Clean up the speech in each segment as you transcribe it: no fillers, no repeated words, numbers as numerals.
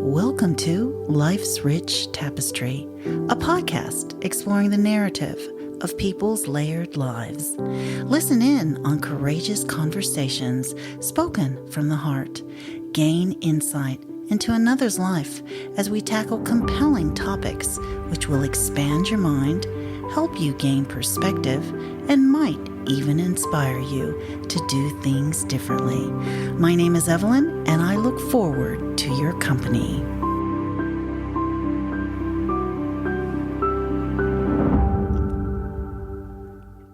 Welcome to Life's Rich Tapestry, a podcast exploring the narrative of people's layered lives. Listen in on courageous conversations spoken from the heart. Gain insight into another's life as we tackle compelling topics which will expand your mind, help you gain perspective, and might even inspire you to do things differently. My name is Evelyn, and I look forward to your company.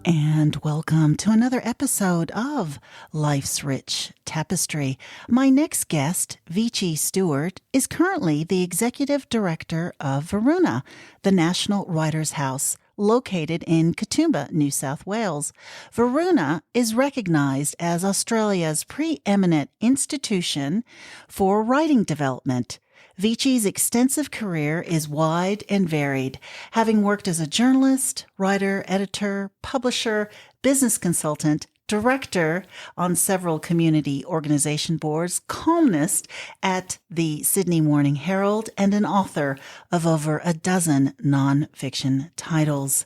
And welcome to another episode of Life's Rich Tapestry. My next guest, Veechi Stuart, is currently the Executive Director of Varuna, the National Writers' House, located in Katoomba, New South Wales. Varuna is recognized as Australia's pre-eminent institution for writing development. Veechi's extensive career is wide and varied, having worked as a journalist, writer, editor, publisher, business consultant, director on several community organization boards, columnist at the Sydney Morning Herald, and an author of over a dozen nonfiction titles.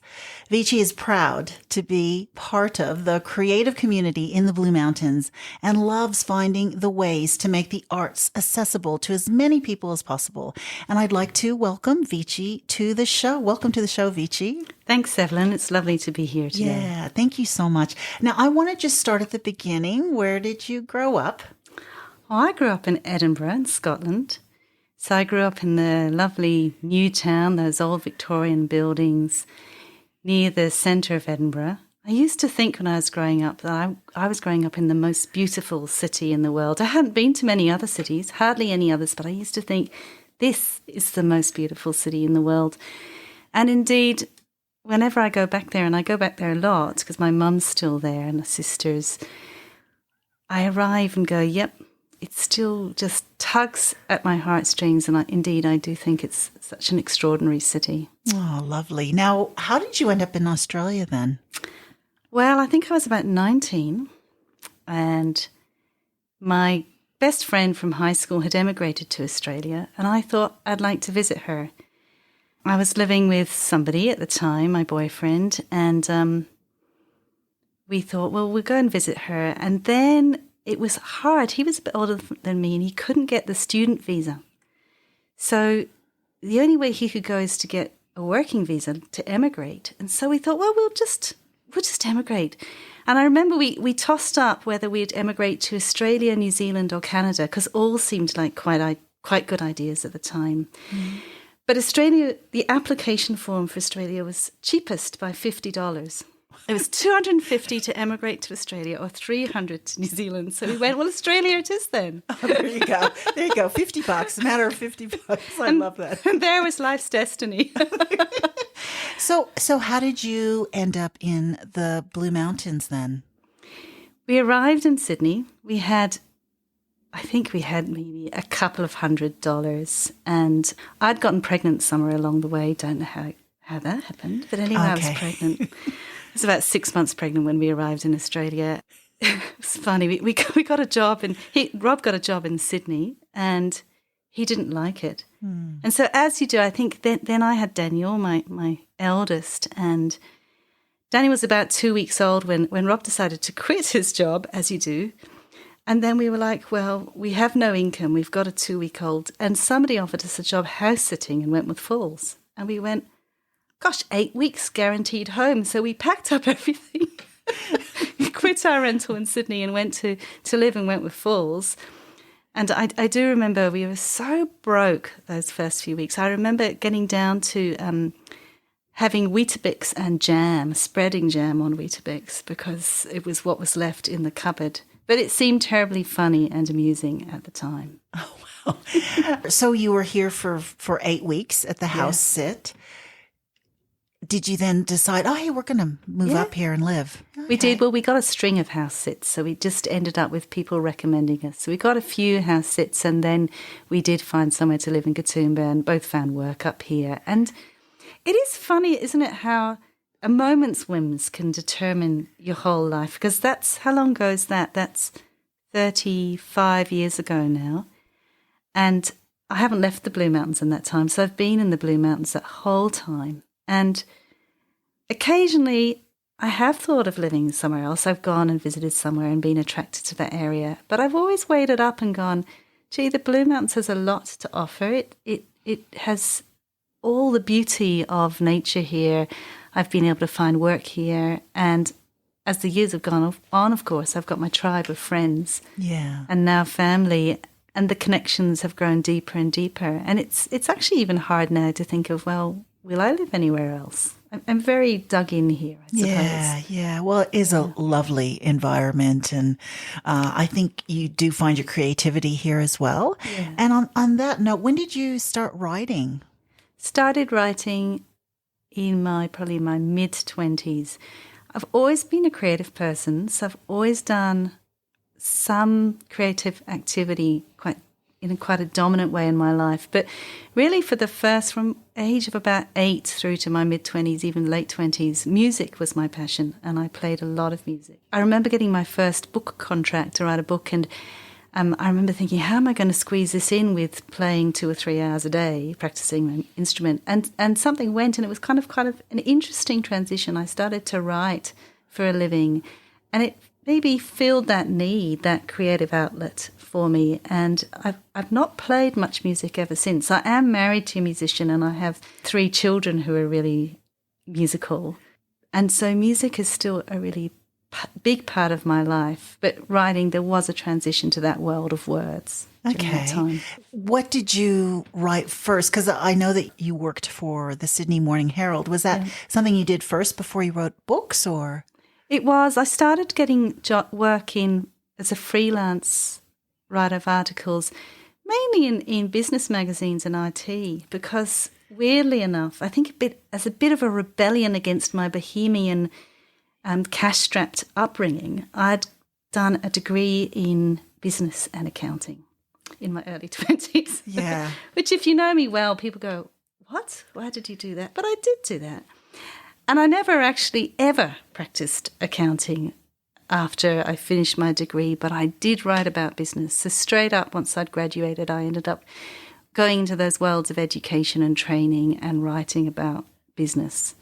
Veechi is proud to be part of the creative community in the Blue Mountains and loves finding the ways to make the arts accessible to as many people as possible. And I'd like to welcome Veechi to the show. Welcome to the show, Veechi. Thanks, Evelyn. It's lovely to be here today. Yeah, thank you so much. Now, I want to just start at the beginning. Where did you grow up? Oh, I grew up in Edinburgh, in Scotland. So I grew up in the lovely new town, those old Victorian buildings near the centre of Edinburgh. I used to think when I was growing up that I was growing up in the most beautiful city in the world. I hadn't been to many other cities, hardly any others, but I used to think this is the most beautiful city in the world. And indeed, whenever I go back there, and I go back there a lot because my mum's still there and my sisters, I arrive and go, yep, it still just tugs at my heartstrings. And I do think it's such an extraordinary city. Oh, lovely. Now, how did you end up in Australia then? Well, I think I was about 19 and my best friend from high school had emigrated to Australia and I thought I'd like to visit her. I was living with somebody at the time, my boyfriend, and we thought, well, we'll go and visit her. And then it was hard. He was a bit older than me and he couldn't get the student visa. So the only way he could go is to get a working visa to emigrate. And so we thought, well, we'll just emigrate. And I remember we tossed up whether we'd emigrate to Australia, New Zealand or Canada because all seemed like quite good ideas at the time. Mm. But Australia, the application form for Australia was cheapest by $50. It was $250 to emigrate to Australia or $300 to New Zealand. So we went, well, Australia it is then. Oh, there you go. There you go. $50, a matter of $50. I love that. And there was life's destiny. So how did you end up in the Blue Mountains then? We arrived in Sydney. I think we had maybe a couple of $100 and I'd gotten pregnant somewhere along the way. Don't know how that happened, but anyway, okay. I was pregnant. I was about 6 months pregnant when we arrived in Australia. It was funny. We got a job and Rob got a job in Sydney and he didn't like it. And so as you do, I think then I had Daniel, my eldest, and Danny was about 2 weeks old when Rob decided to quit his job, as you do. And then we were like, well, we have no income. We've got a 2-week-old. And somebody offered us a job house sitting in Wentworth Falls. And we went, gosh, 8 weeks guaranteed home. So we packed up everything. We quit our rental in Sydney and went to live in Wentworth Falls. And I do remember we were so broke those first few weeks. I remember getting down to having Weetabix and jam, spreading jam on Weetabix because it was what was left in the cupboard. But it seemed terribly funny and amusing at the time. Oh, wow. So you were here for 8 weeks at the house sit. Did you then decide, oh, hey, we're going to move up here and live? Okay. We did. Well, we got a string of house sits, so we just ended up with people recommending us. So we got a few house sits, and then we did find somewhere to live in Katoomba and both found work up here. And it is funny, isn't it, how a moment's whims can determine your whole life, because that's, how long ago is that? That's 35 years ago now. And I haven't left the Blue Mountains in that time. So I've been in the Blue Mountains that whole time. And occasionally I have thought of living somewhere else. I've gone and visited somewhere and been attracted to that area. But I've always weighed it up and gone, gee, the Blue Mountains has a lot to offer. It has all the beauty of nature here. I've been able to find work here. And as the years have gone on, of course, I've got my tribe of friends. Yeah. And now family. And the connections have grown deeper and deeper. And it's actually even hard now to think of, well, will I live anywhere else? I'm very dug in here, I suppose. Yeah. Well, it is a lovely environment. And I think you do find your creativity here as well. Yeah. And on that note, when did you start writing? Started writing in probably my mid-20s. I've always been a creative person, so I've always done some creative activity in quite a dominant way in my life. But really from age of about 8 through to my mid-20s, even late 20s, music was my passion, and I played a lot of music. I remember getting my first book contract to write a book, and I remember thinking, how am I going to squeeze this in with playing 2 or 3 hours a day, practicing my instrument? And something went, and it was kind of an interesting transition. I started to write for a living, and it maybe filled that need, that creative outlet for me. And I've not played much music ever since. I am married to a musician, and I have 3 children who are really musical. And so music is still a really big part of my life. But writing, there was a transition to that world of words during that time. What did you write first? Because I know that you worked for the Sydney Morning Herald. Was that something you did first before you wrote books, or? It was. I started getting work in as a freelance writer of articles, mainly in business magazines and IT, because weirdly enough, I think as a bit of a rebellion against my bohemian cash-strapped upbringing, I'd done a degree in business and accounting in my early 20s. Yeah. Which, if you know me well, people go, what? Why did you do that? But I did do that. And I never actually ever practiced accounting after I finished my degree, but I did write about business. So straight up, once I'd graduated, I ended up going into those worlds of education and training and writing about business.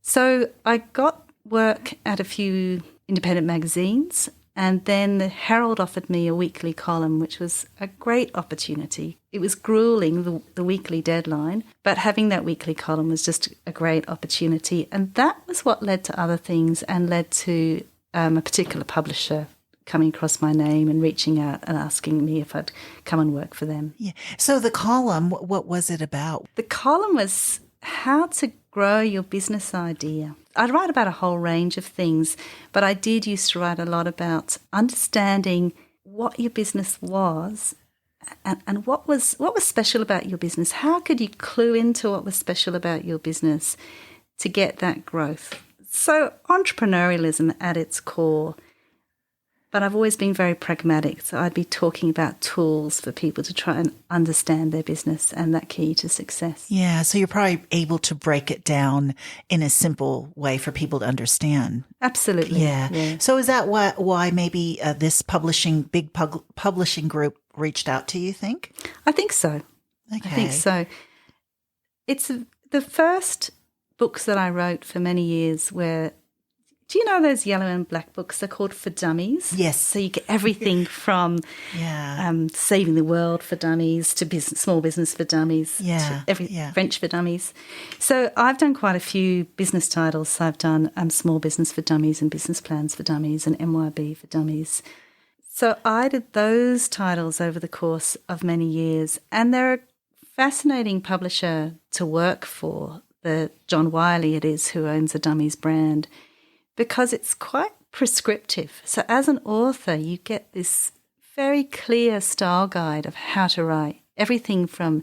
So I got work at a few independent magazines, and then the Herald offered me a weekly column, which was a great opportunity. It was grueling, the weekly deadline, but having that weekly column was just a great opportunity. And that was what led to other things and led to a particular publisher coming across my name and reaching out and asking me if I'd come and work for them. Yeah. So the column, what was it about? The column was how to grow your business idea. I'd write about a whole range of things, but I did used to write a lot about understanding what your business was and what was special about your business. How could you clue into what was special about your business to get that growth? So entrepreneurialism at its core, but I've always been very pragmatic. So I'd be talking about tools for people to try and understand their business and that key to success. Yeah, so you're probably able to break it down in a simple way for people to understand. Absolutely. Yeah. So is that why maybe this big publishing group reached out to you, think? I think so. Okay. I think so. It's the first books that I wrote for many years were, do you know those yellow and black books? They're called For Dummies. Yes. So you get everything from Saving the World for Dummies to Small Business for Dummies, to French for Dummies. So I've done quite a few business titles. So I've done Small Business for Dummies and Business Plans for Dummies and MYB for Dummies. So I did those titles over the course of many years, and they're a fascinating publisher to work for. The John Wiley it is who owns the Dummies brand, because it's quite prescriptive. So as an author, you get this very clear style guide of how to write, everything from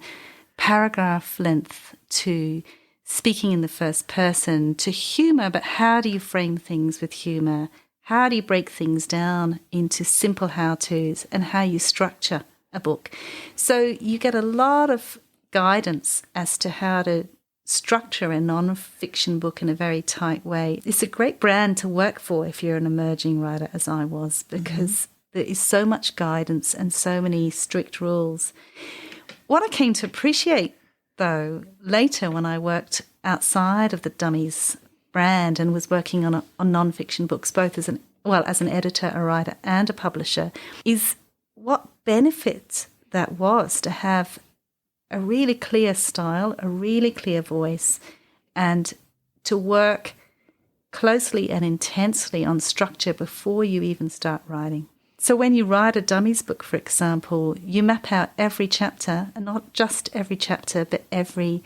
paragraph length to speaking in the first person to humour, but how do you frame things with humour? How do you break things down into simple how-tos and how you structure a book? So you get a lot of guidance as to how to structure a non-fiction book in a very tight way. It's a great brand to work for if you're an emerging writer, as I was, because there is so much guidance and so many strict rules. what I came to appreciate, though, later when I worked outside of the Dummies brand and was working on non-fiction books, both as an editor, a writer, and a publisher, is what benefit that was to have a really clear style, a really clear voice, and to work closely and intensely on structure before you even start writing. So when you write a Dummies book, for example, you map out every chapter, and not just every chapter, but every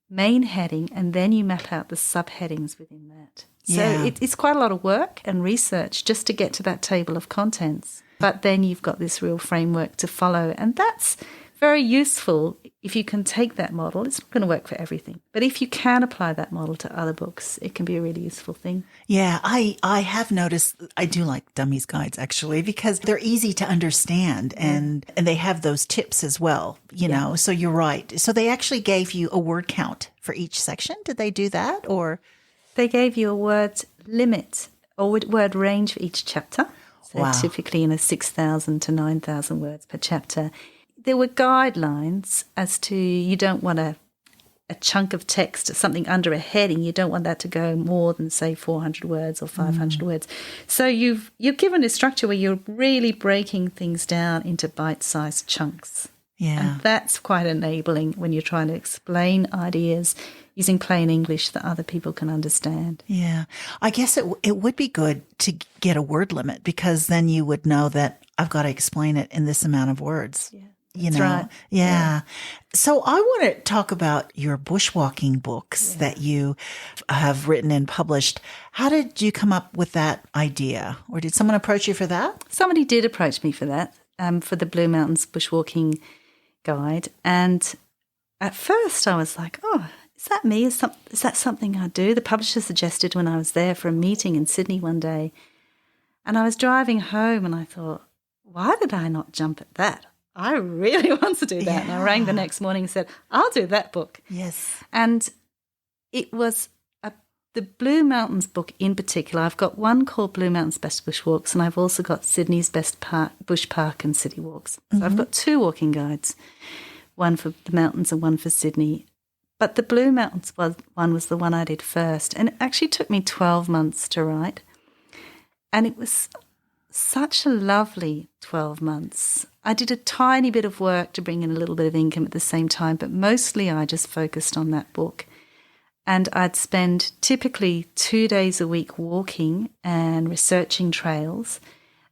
main heading, and then you map out the subheadings within that. So it's quite a lot of work and research just to get to that table of contents. But then you've got this real framework to follow, and that's very useful if you can take that model. It's not going to work for everything, but if you can apply that model to other books, it can be a really useful thing. Yeah, I have noticed, I do like Dummies guides actually, because they're easy to understand and they have those tips as well, you know, so you're right. So they actually gave you a word count for each section. Did they do that, or? They gave you a word limit or word range for each chapter. So typically in a 6,000 to 9,000 words per chapter. There were guidelines as to you don't want a chunk of text, something under a heading. You don't want that to go more than, say, 400 words or 500 words. So you're given a structure where you're really breaking things down into bite-sized chunks. Yeah. And that's quite enabling when you're trying to explain ideas using plain English that other people can understand. Yeah. I guess it would be good to get a word limit, because then you would know that I've got to explain it in this amount of words. Yeah. That's right. Yeah. So I want to talk about your bushwalking books that you have written and published. How did you come up with that idea? Or did someone approach you for that? Somebody did approach me for that, for the Blue Mountains Bushwalking Guide. And at first I was like, oh, is that me? Is that something I do? The publisher suggested when I was there for a meeting in Sydney one day. And I was driving home and I thought, why did I not jump at that? I really want to do that. Yeah. And I rang the next morning and said, I'll do that book. Yes. And it was the Blue Mountains book in particular. I've got one called Blue Mountains Best Bushwalks, and I've also got Sydney's Best Bush Park and City Walks. So I've got two walking guides, one for the mountains and one for Sydney. But the Blue Mountains one was the one I did first. And it actually took me 12 months to write. And it was such a lovely 12 months. I did a tiny bit of work to bring in a little bit of income at the same time, but mostly I just focused on that book. And I'd spend typically 2 days a week walking and researching trails,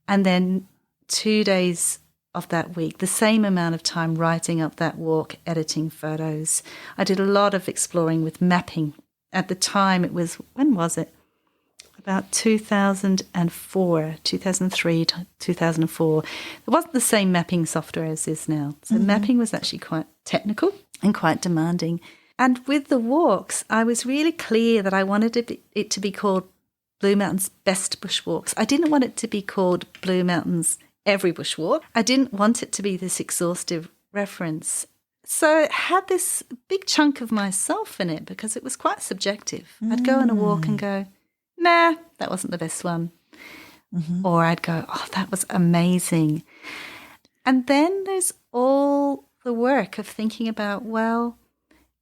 and then 2 days of that week, the same amount of time writing up that walk, editing photos. I did a lot of exploring with mapping. At the time, it was, when was it? About 2004, 2003, 2004. It wasn't the same mapping software as is now. So mapping was actually quite technical and quite demanding. And with the walks, I was really clear that I wanted it to be called Blue Mountains Best Bushwalks. I didn't want it to be called Blue Mountains Every Bushwalk. I didn't want it to be this exhaustive reference. So it had this big chunk of myself in it because it was quite subjective. I'd go on a walk and go, nah, that wasn't the best one. Or I'd go, oh, that was amazing. And then there's all the work of thinking about, well,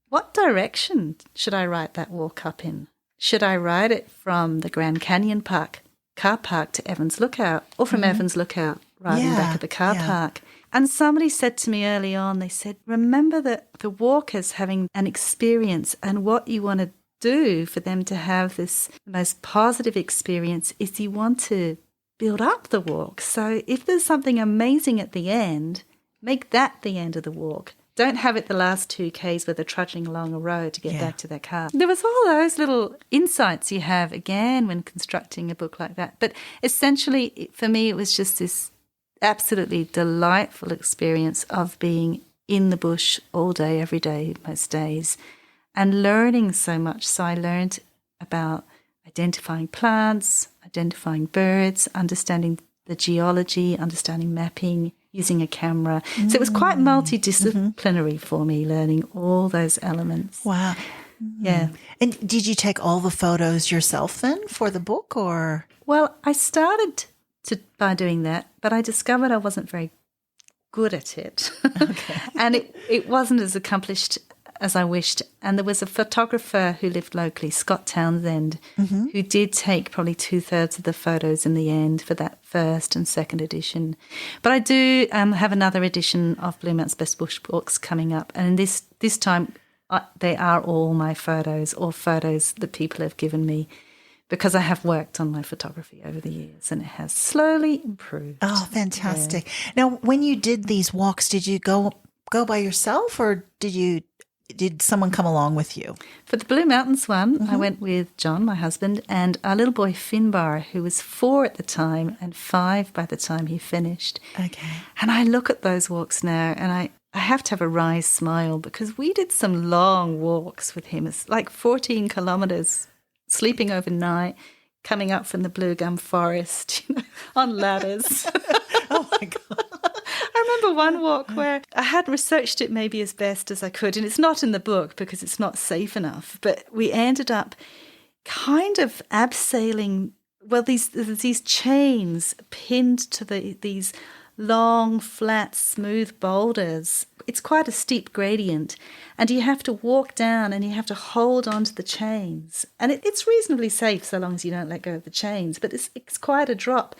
what direction should I write that walk up in? Should I write it from the Grand Canyon Park car park to Evans Lookout, or from Evans Lookout riding back at the car park? And somebody said to me early on, they said, remember that the walker's having an experience, and what you want to do for them to have this most positive experience is you want to build up the walk. So if there's something amazing at the end, make that the end of the walk. Don't have it the last 2 Ks where they're trudging along a road to get back to their car. There was all those little insights you have, again, when constructing a book like that. But essentially, for me, it was just this absolutely delightful experience of being in the bush all day, every day, most days, and learning so much. So I learned about identifying plants, identifying birds, understanding the geology, understanding mapping, using a camera. So it was quite multidisciplinary for me, learning all those elements. Wow. Yeah. And did you take all the photos yourself then for the book, or? Well, I started by doing that, but I discovered I wasn't very good at it. Okay. And it wasn't as accomplished as I wished. And there was a photographer who lived locally, Scott Townsend, who did take probably 2/3 of the photos in the end for that first and second edition. But I do have another edition of Blue Mountain's Best Bush Books coming up. And this time they are all my photos, or photos that people have given me, because I have worked on my photography over the years and it has slowly improved. Oh, fantastic. Now, when you did these walks, did you go by yourself, or did someone come along with you? For the Blue Mountains one, I went with John, my husband, and our little boy Finbar, who was 4 at the time and 5 by the time he finished. Okay. And I look at those walks now and I have to have a wry smile, because we did some long walks with him. It's like 14 kilometres, sleeping overnight, coming up from the Blue Gum Forest, on ladders. Oh, my God. I remember one walk where I had researched it maybe as best as I could, and it's not in the book because it's not safe enough, but we ended up kind of abseiling, these chains pinned to these long, flat, smooth boulders. It's quite a steep gradient, and you have to walk down and you have to hold on to the chains. And it's reasonably safe so long as you don't let go of the chains, but it's quite a drop.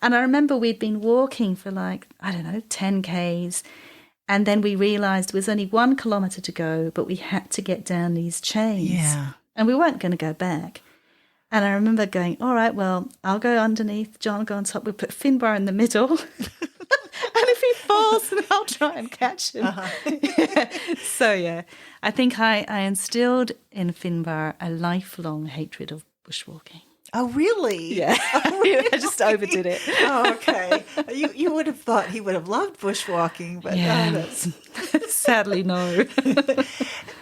And I remember we'd been walking for 10 Ks, and then we realised it was only 1 kilometre to go, but we had to get down these chains. Yeah. And we weren't going to go back. And I remember going, all right, well, I'll go underneath, John will go on top, we'll put Finbar in the middle. And if he falls, then I'll try and catch him. So, yeah, I think I instilled in Finbar a lifelong hatred of bushwalking. Oh, really? Yeah. Oh, really? I just overdid it. Oh, okay. You would have thought he would have loved bushwalking, but Sadly, no.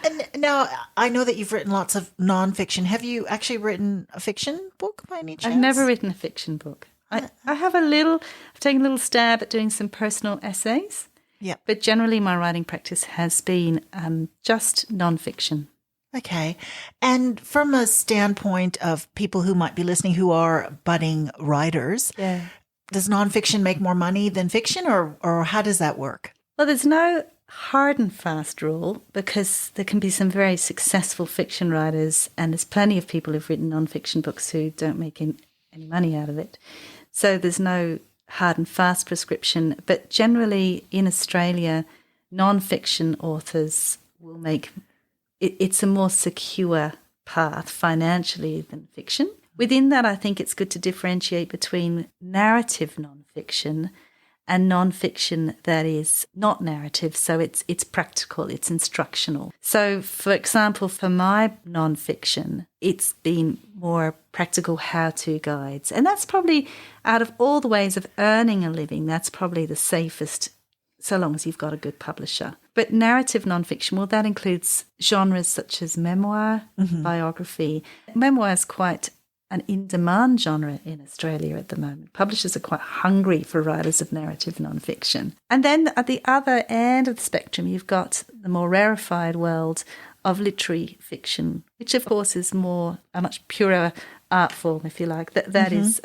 And now, I know that you've written lots of nonfiction. Have you actually written a fiction book by any chance? I've never written a fiction book. I have I've taken a little stab at doing some personal essays. Yeah. But generally my writing practice has been just nonfiction. Okay. And from a standpoint of people who might be listening who are budding writers, does nonfiction make more money than fiction, or how does that work? Well, there's no hard and fast rule, because there can be some very successful fiction writers, and there's plenty of people who've written nonfiction books who don't make any money out of it. So there's no hard and fast prescription. But generally in Australia, nonfiction authors will make it's a more secure path financially than fiction. Within that, I think it's good to differentiate between narrative nonfiction and nonfiction that is not narrative. So it's practical, it's instructional. So, for example, for my nonfiction, it's been more practical how-to guides. And that's probably, out of all the ways of earning a living, that's probably the safest, so long as you've got a good publisher. But narrative nonfiction, well, that includes genres such as memoir, biography. Memoir is quite an in-demand genre in Australia at the moment. Publishers are quite hungry for writers of narrative nonfiction. And then at the other end of the spectrum, you've got the more rarefied world of literary fiction, which of course is a much purer art form, if you like. That is,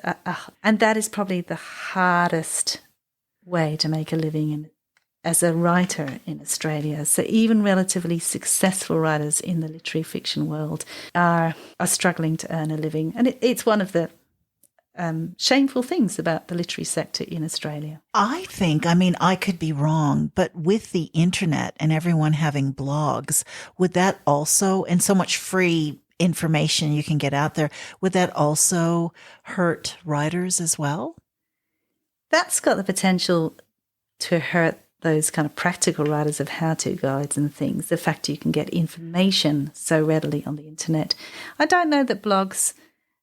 and that is probably the hardest way to make a living as a writer in Australia. So even relatively successful writers in the literary fiction world are struggling to earn a living. And it's one of the shameful things about the literary sector in Australia. I could be wrong, but with the internet and everyone having blogs, would that also, and so much free information you can get out there, would that also hurt writers as well? That's got the potential to hurt those kind of practical writers of how-to guides and things, the fact you can get information so readily on the internet. I don't know that blogs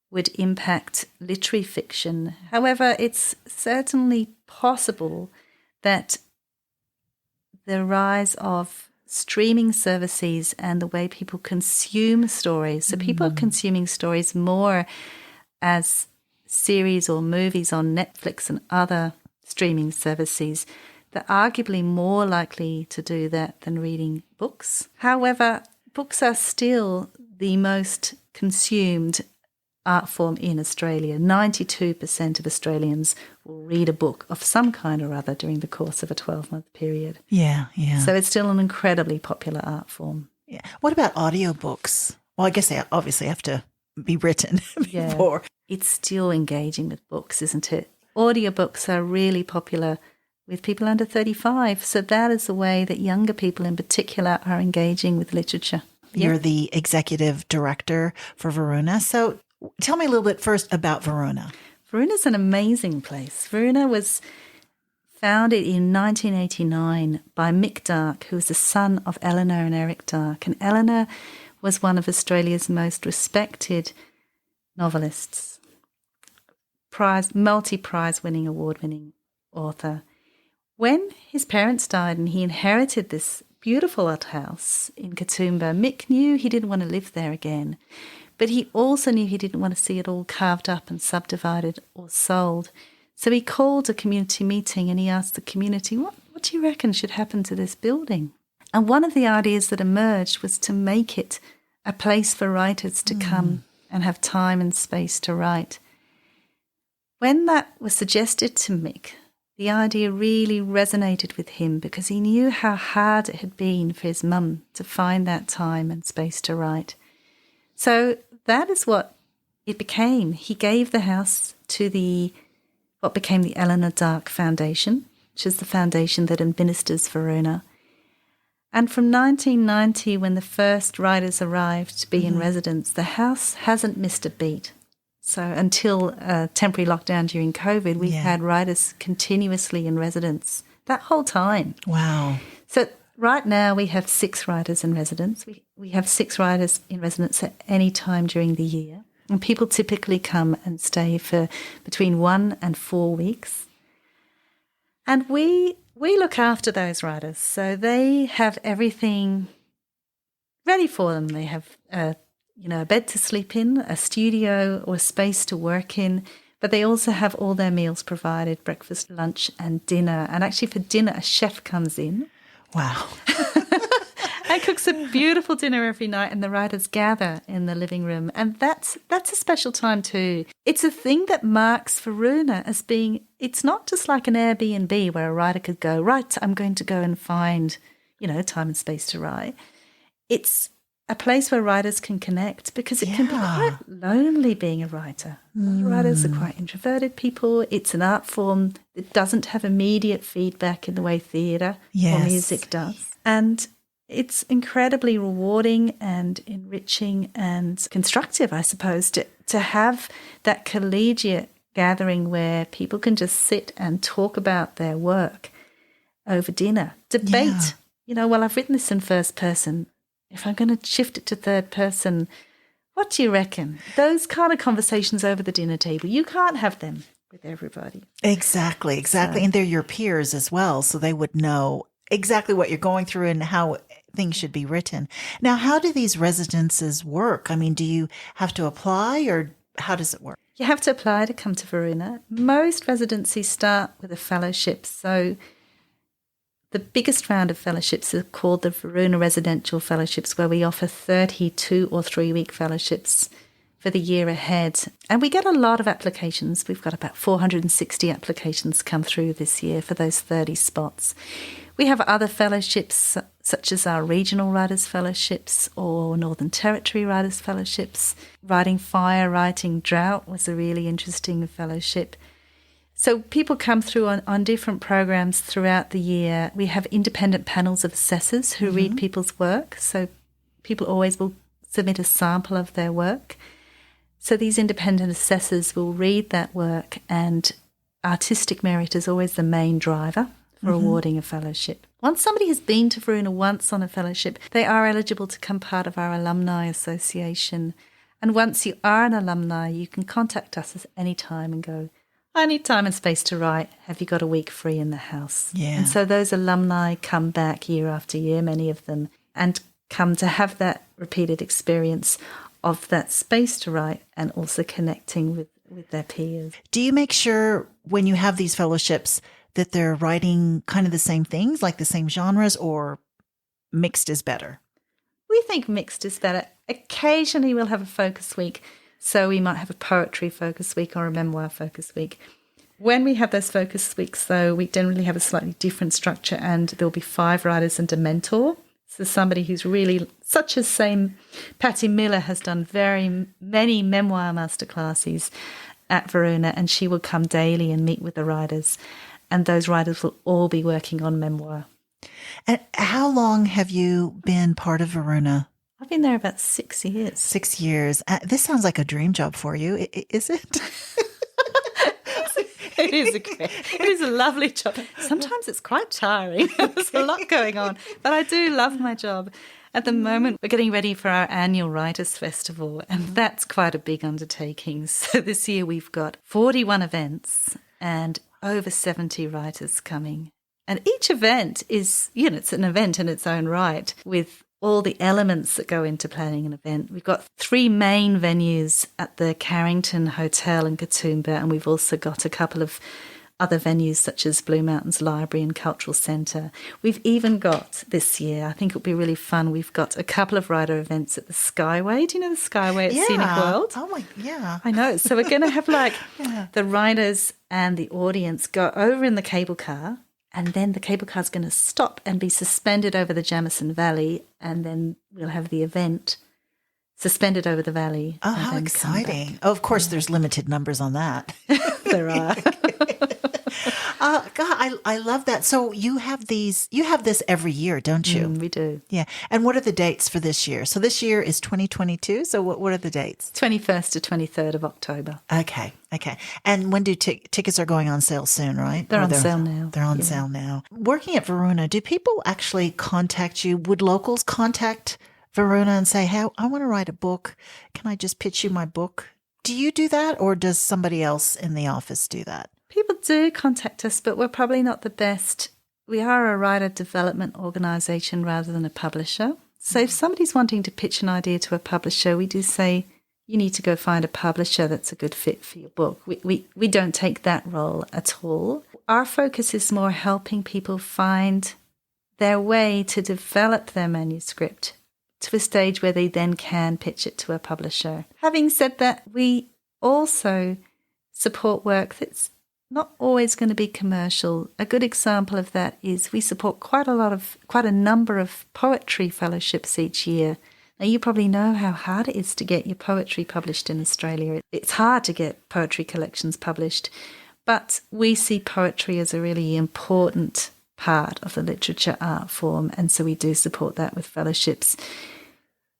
would impact literary fiction. However, it's certainly possible that the rise of streaming services and the way people consume stories, so people are consuming stories more as series or movies on Netflix and other streaming services, they're arguably more likely to do that than reading books. However, books are still the most consumed art form in Australia. 92% of Australians will read a book of some kind or other during the course of a 12-month period. Yeah, yeah. So it's still an incredibly popular art form. Yeah. What about audiobooks? Well, I guess they obviously have to be written before. It's still engaging with books, isn't it? Audiobooks are really popular with people under 35. So that is the way that younger people in particular are engaging with literature. You're the executive director for Varuna. So tell me a little bit first about Varuna. Varuna's an amazing place. Varuna was founded in 1989 by Mick Darke, who was the son of Eleanor and Eric Darke. And Eleanor was one of Australia's most respected novelists, multi-prize winning, award-winning author. When his parents died and he inherited this beautiful old house in Katoomba, Mick knew he didn't want to live there again, but he also knew he didn't want to see it all carved up and subdivided or sold. So he called a community meeting and he asked the community, what do you reckon should happen to this building? And one of the ideas that emerged was to make it a place for writers to come and have time and space to write. When that was suggested to Mick, the idea really resonated with him because he knew how hard it had been for his mum to find that time and space to write. So that is what it became. He gave the house to what became the Eleanor Darke Foundation, which is the foundation that administers Varuna. And from 1990, when the first writers arrived to be in residence, the house hasn't missed a beat. So until a temporary lockdown during COVID, we've had writers continuously in residence that whole time. Wow. So right now we have 6 writers in residence. We have 6 writers in residence at any time during the year. And people typically come and stay for between 1 and 4 weeks. And we look after those writers. So they have everything ready for them. They have a bed to sleep in, a studio or a space to work in, but they also have all their meals provided, breakfast, lunch and dinner. And actually for dinner, a chef comes in. Wow. And cooks a beautiful dinner every night and the writers gather in the living room. And that's a special time too. It's a thing that marks Varuna as being, it's not just like an Airbnb where a writer could go, right, I'm going to go and find, time and space to write. It's a place where writers can connect because it can be quite lonely being a writer. Writers are quite introverted people. It's an art form that doesn't have immediate feedback in the way theatre or music does. And it's incredibly rewarding and enriching and constructive, I suppose, to have that collegiate gathering where people can just sit and talk about their work over dinner, debate. Well, I've written this in first person. If I'm going to shift it to third person, what do you reckon? Those kind of conversations over the dinner table, you can't have them with everybody. Exactly. And they're your peers as well, so they would know exactly what you're going through and how things should be written. Now, how do these residences work? I mean, do you have to apply or how does it work? You have to apply to come to Varuna. Most residencies start with a fellowship. So the biggest round of fellowships are called the Varuna Residential Fellowships, where we offer 32 or 3-week fellowships for the year ahead. And we get a lot of applications. We've got about 460 applications come through this year for those 30 spots. We have other fellowships such as our Regional Writers Fellowships or Northern Territory Writers Fellowships. Writing Fire, Writing Drought was a really interesting fellowship. So people come through on different programs throughout the year. We have independent panels of assessors who read people's work. So people always will submit a sample of their work. So these independent assessors will read that work, and artistic merit is always the main driver for awarding a fellowship. Once somebody has been to Varuna once on a fellowship, they are eligible to become part of our alumni association. And once you are an alumni, you can contact us at any time and go, I need time and space to write. Have you got a week free in the house? Yeah. And so those alumni come back year after year, many of them, and come to have that repeated experience of that space to write and also connecting with their peers. Do you make sure when you have these fellowships that they're writing kind of the same things, like the same genres, or mixed is better? We think mixed is better. Occasionally we'll have a focus week. So we might have a poetry focus week or a memoir focus week. When we have those focus weeks, though, we generally have a slightly different structure, and there'll be 5 writers and a mentor. So somebody who's really, such as Patty Miller has done very many memoir masterclasses at Varuna, and she will come daily and meet with the writers, and those writers will all be working on memoir. And how long have you been part of Varuna? I've been there about 6 years. 6 years. This sounds like a dream job for you. Is it? It is a lovely job. Sometimes it's quite tiring. There's a lot going on, but I do love my job. At the moment, we're getting ready for our annual Writers' Festival, and that's quite a big undertaking. So this year we've got 41 events and over 70 writers coming. And each event is, it's an event in its own right, with all the elements that go into planning an event. We've got 3 main venues at the Carrington Hotel in Katoomba, and we've also got a couple of other venues such as Blue Mountains Library and Cultural Centre. We've even got this year, I think it'll be really fun, we've got a couple of writer events at the Skyway. Do you know the Skyway at Scenic World? Oh, my, yeah. I know. So we're going to have the writers and the audience go over in the cable car, and then the cable car is going to stop and be suspended over the Jamison Valley, and then we'll have the event suspended over the valley. Oh, how exciting. Oh, of course, there's limited numbers on that. There are. God, I love that. So you have this every year, don't you? We do. Yeah. And what are the dates for this year? So this year is 2022. So what are the dates? 21st to 23rd of October. Okay. And when do tickets are going on sale soon, right? They're on sale now. They're on sale now. Working at Varuna, do people actually contact you? Would locals contact Varuna and say, hey, I want to write a book. Can I just pitch you my book? Do you do that, or does somebody else in the office do that? People do contact us, but we're probably not the best. We are a writer development organisation rather than a publisher. So if somebody's wanting to pitch an idea to a publisher, we do say, you need to go find a publisher that's a good fit for your book. We don't take that role at all. Our focus is more helping people find their way to develop their manuscript to a stage where they then can pitch it to a publisher. Having said that, we also support work that's not always going to be commercial. A good example of that is we support quite a number of poetry fellowships each year. Now, you probably know how hard it is to get your poetry published in Australia. It's hard to get poetry collections published, but we see poetry as a really important part of the literature art form, and so we do support that with fellowships.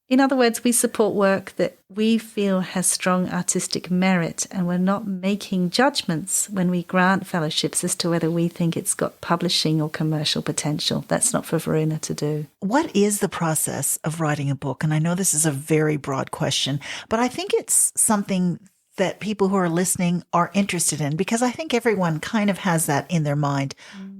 In other words, we support work that we feel has strong artistic merit, and we're not making judgments when we grant fellowships as to whether we think it's got publishing or commercial potential. That's not for Varuna to do. What is the process of writing a book? And I know this is a very broad question, but I think it's something that people who are listening are interested in, because I think everyone kind of has that in their mind.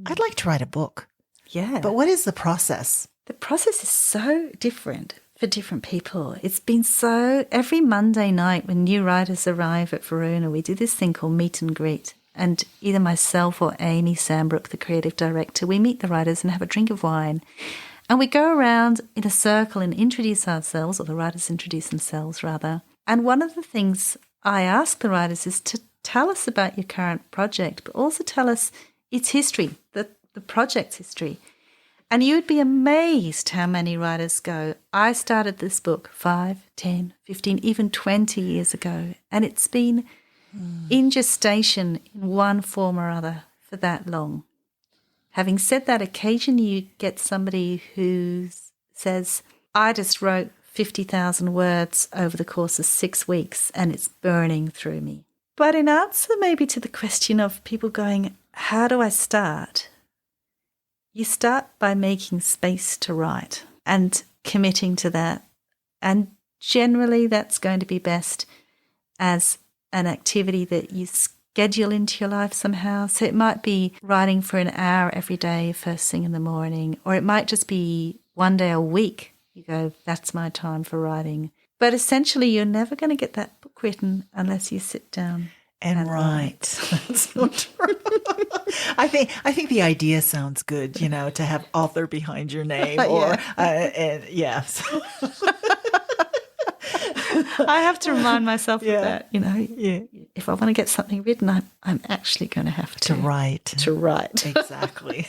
I'd like to write a book. Yeah. But what is the process? The process is so different for different people. It's been so, every Monday night when new writers arrive at Varuna, we do this thing called meet and greet. And either myself or Amy Sambrook, the creative director, we meet the writers and have a drink of wine. And we go around in a circle and introduce ourselves, or the writers introduce themselves rather. And one of the things I ask the writers is to tell us about your current project, but also tell us its history, the project's history. And you would be amazed how many writers go, I started this book 5, 10, 15, even 20 years ago, and it's been in gestation in one form or other for that long. Having said that, occasionally you get somebody who says, I just wrote 50,000 words over the course of 6 weeks and it's burning through me. But in answer maybe to the question of people going, how do I start? You start by making space to write and committing to that. And generally that's going to be best as an activity that you schedule into your life somehow. So it might be writing for an hour every day, first thing in the morning, or it might just be one day a week. You go, that's my time for writing. But essentially you're never going to get that book written unless you sit down and write. That's not true. I think the idea sounds good, to have author behind your name, or yes. I have to remind myself of that. Yeah. If I want to get something written, I'm actually going to have To write. To write. Exactly.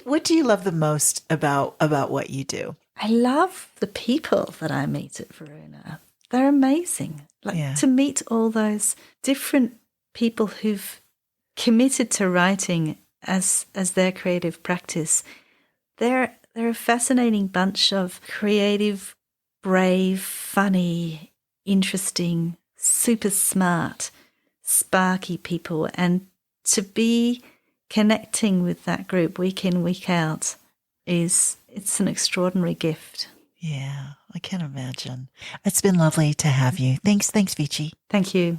What do you love the most about what you do? I love the people that I meet at Varuna. They're amazing. To meet all those different people who've committed to writing as their creative practice. They're a fascinating bunch of creative, brave, funny, interesting, super smart, sparky people. And to be connecting with that group week in, week out it's an extraordinary gift. Yeah, I can imagine. It's been lovely to have you. Thanks, Veechi. Thank you.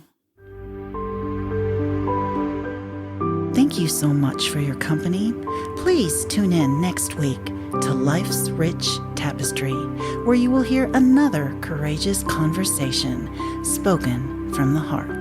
Thank you so much for your company. Please tune in next week to Life's Rich Tapestry, where you will hear another courageous conversation spoken from the heart.